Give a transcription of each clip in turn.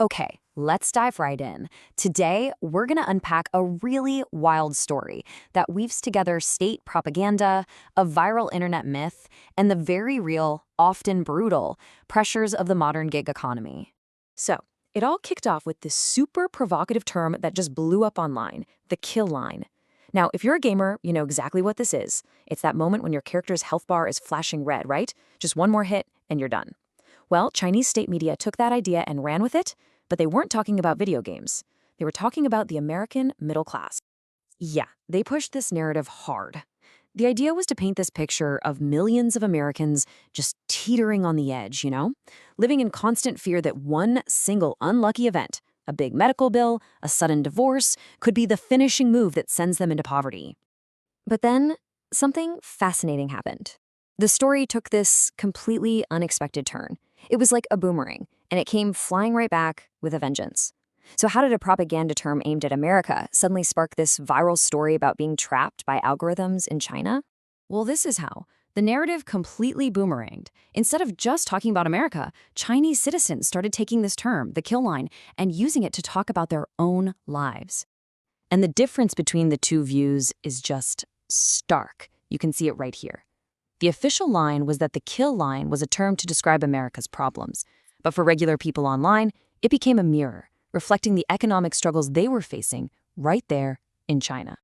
Okay, let's dive right in. Today, we're going to unpack a really wild story that weaves together state propaganda, a viral internet myth, and the very real, often brutal, pressures of the modern gig economy. So, it all kicked off with this super provocative term that just blew up online, the kill line. Now, if you're a gamer, you know exactly what this is. It's that moment when your character's health bar is flashing red, right? Just one more hit and you're done. Well, Chinese state media took that idea and ran with it, but they weren't talking about video games. They were talking about the American middle class. Yeah, they pushed this narrative hard. The idea was to paint this picture of millions of Americans just teetering on the edge, living in constant fear that one single unlucky event, a big medical bill, a sudden divorce, could be the finishing move that sends them into poverty. But then, something fascinating happened. The story took this completely unexpected turn. It was like a boomerang, and it came flying right back with a vengeance. So how did a propaganda term aimed at America suddenly spark this viral story about being trapped by algorithms in China? Well, this is how. The narrative completely boomeranged. Instead of just talking about America, Chinese citizens started taking this term, the kill line, and using it to talk about their own lives. And the difference between the two views is just stark. You can see it right here. The official line was that the kill line was a term to describe America's problems. But for regular people online, it became a mirror, reflecting the economic struggles they were facing right there in China.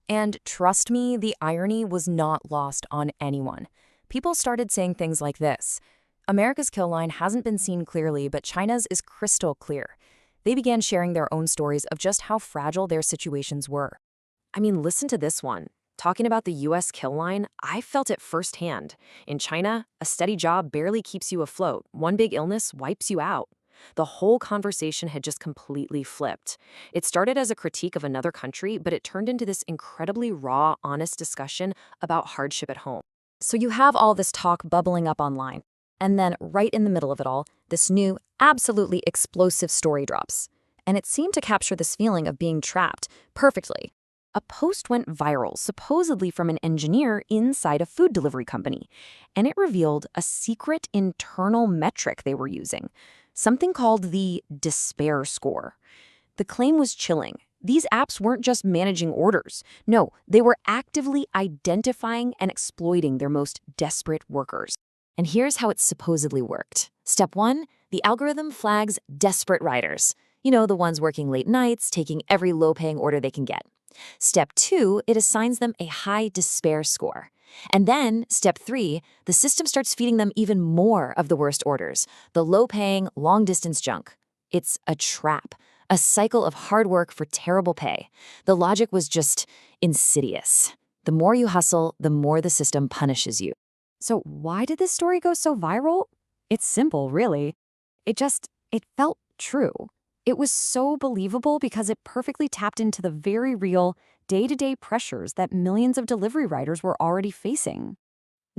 And trust me, the irony was not lost on anyone. People started saying things like this: America's kill line hasn't been seen clearly, but China's is crystal clear. They began sharing their own stories of just how fragile their situations were. I mean, listen to this one. Talking about the US kill line, I felt it firsthand. In China, a steady job barely keeps you afloat. One big illness wipes you out. The whole conversation had just completely flipped. It started as a critique of another country, but it turned into this incredibly raw, honest discussion about hardship at home. So you have all this talk bubbling up online. And then right in the middle of it all, this new, absolutely explosive story drops. And it seemed to capture this feeling of being trapped perfectly. A post went viral, supposedly from an engineer inside a food delivery company, and it revealed a secret internal metric they were using, something called the despair score. The claim was chilling. These apps weren't just managing orders. No, they were actively identifying and exploiting their most desperate workers. And here's how it supposedly worked. Step 1, the algorithm flags desperate riders. You know, the ones working late nights, taking every low-paying order they can get. Step 2, it assigns them a high despair score. And then, step 3, the system starts feeding them even more of the worst orders, the low-paying, long-distance junk. It's a trap, a cycle of hard work for terrible pay. The logic was just insidious. The more you hustle, the more the system punishes you. So why did this story go so viral? It's simple, really. It felt true. It was so believable because it perfectly tapped into the very real, day-to-day pressures that millions of delivery riders were already facing.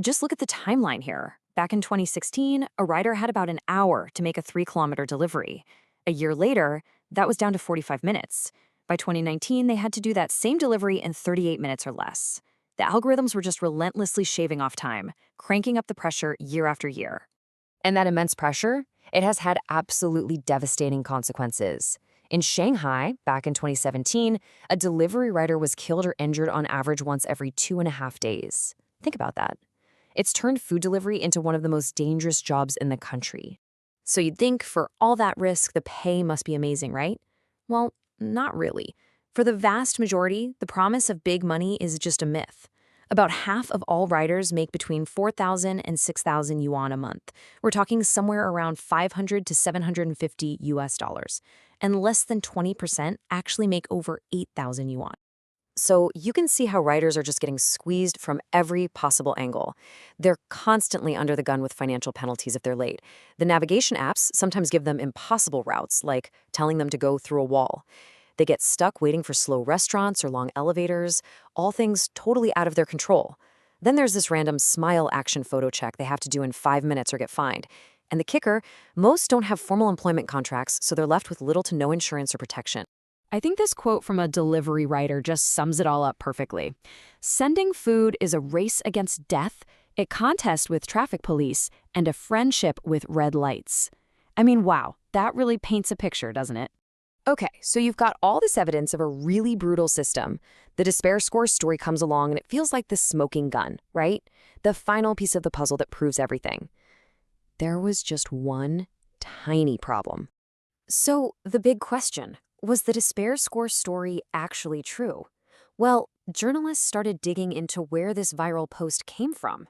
Just look at the timeline here. Back in 2016, a rider had about an hour to make a 3-kilometer delivery. A year later, that was down to 45 minutes. By 2019, they had to do that same delivery in 38 minutes or less. The algorithms were just relentlessly shaving off time, cranking up the pressure year after year. And that immense pressure, it has had absolutely devastating consequences. In Shanghai, back in 2017, a delivery rider was killed or injured on average once every 2.5 days. Think about that. It's turned food delivery into one of the most dangerous jobs in the country. So you'd think for all that risk, the pay must be amazing, right? Well, not really. For the vast majority, the promise of big money is just a myth. About half of all riders make between 4,000 and 6,000 yuan a month. We're talking somewhere around 500 to 750 US dollars. And less than 20% actually make over 8,000 yuan. So you can see how riders are just getting squeezed from every possible angle. They're constantly under the gun with financial penalties if they're late. The navigation apps sometimes give them impossible routes, like telling them to go through a wall. They get stuck waiting for slow restaurants or long elevators, all things totally out of their control. Then there's this random smile action photo check they have to do in 5 minutes or get fined. And the kicker, most don't have formal employment contracts, so they're left with little to no insurance or protection. I think this quote from a delivery rider just sums it all up perfectly. Sending food is a race against death, a contest with traffic police, and a friendship with red lights. I mean, wow, That really paints a picture, doesn't it? Okay, so you've got all this evidence of a really brutal system. The despair score story comes along and it feels like the smoking gun, right? The final piece of the puzzle that proves everything. There was just one tiny problem. So, the big question, was the despair score story actually true? Well, journalists started digging into where this viral post came from,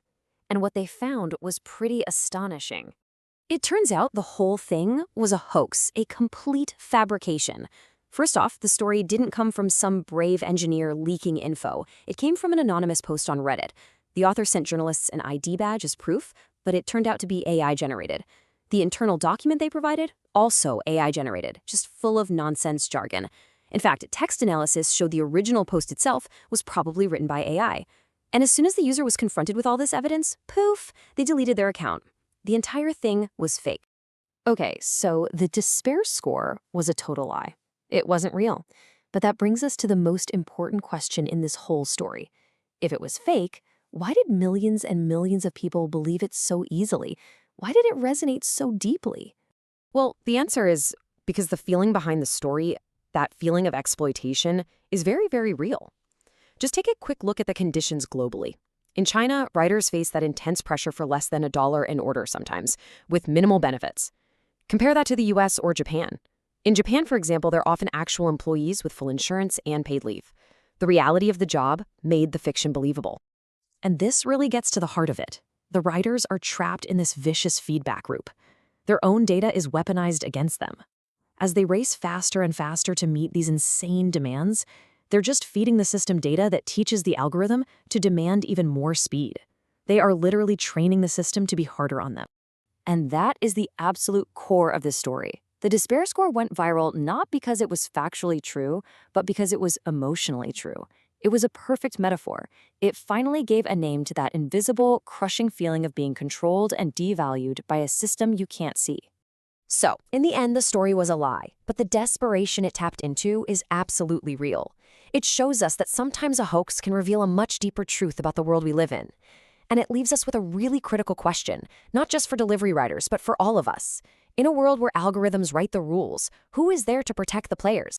and what they found was pretty astonishing. It turns out the whole thing was a hoax, a complete fabrication. First off, the story didn't come from some brave engineer leaking info. It came from an anonymous post on Reddit. The author sent journalists an ID badge as proof, but it turned out to be AI generated. The internal document they provided, also AI generated, just full of nonsense jargon. In fact, text analysis showed the original post itself was probably written by AI. And as soon as the user was confronted with all this evidence, poof, they deleted their account. The entire thing was fake. Okay, so the despair score was a total lie. It wasn't real. But that brings us to the most important question in this whole story. If it was fake, why did millions and millions of people believe it so easily? Why did it resonate so deeply? Well, the answer is because the feeling behind the story, that feeling of exploitation, is very, very real. Just take a quick look at the conditions globally. In China, writers face that intense pressure for less than $1 an order sometimes, with minimal benefits. Compare that to the US or Japan. In Japan, for example, they're often actual employees with full insurance and paid leave. The reality of the job made the fiction believable. And this really gets to the heart of it. The writers are trapped in this vicious feedback loop. Their own data is weaponized against them. As they race faster and faster to meet these insane demands, they're just feeding the system data that teaches the algorithm to demand even more speed. They are literally training the system to be harder on them. And that is the absolute core of this story. The despair score went viral not because it was factually true, but because it was emotionally true. It was a perfect metaphor. It finally gave a name to that invisible, crushing feeling of being controlled and devalued by a system you can't see. So, in the end, the story was a lie, but the desperation it tapped into is absolutely real. It shows us that sometimes a hoax can reveal a much deeper truth about the world we live in. And it leaves us with a really critical question, not just for delivery riders, but for all of us. In a world where algorithms write the rules, who is there to protect the players?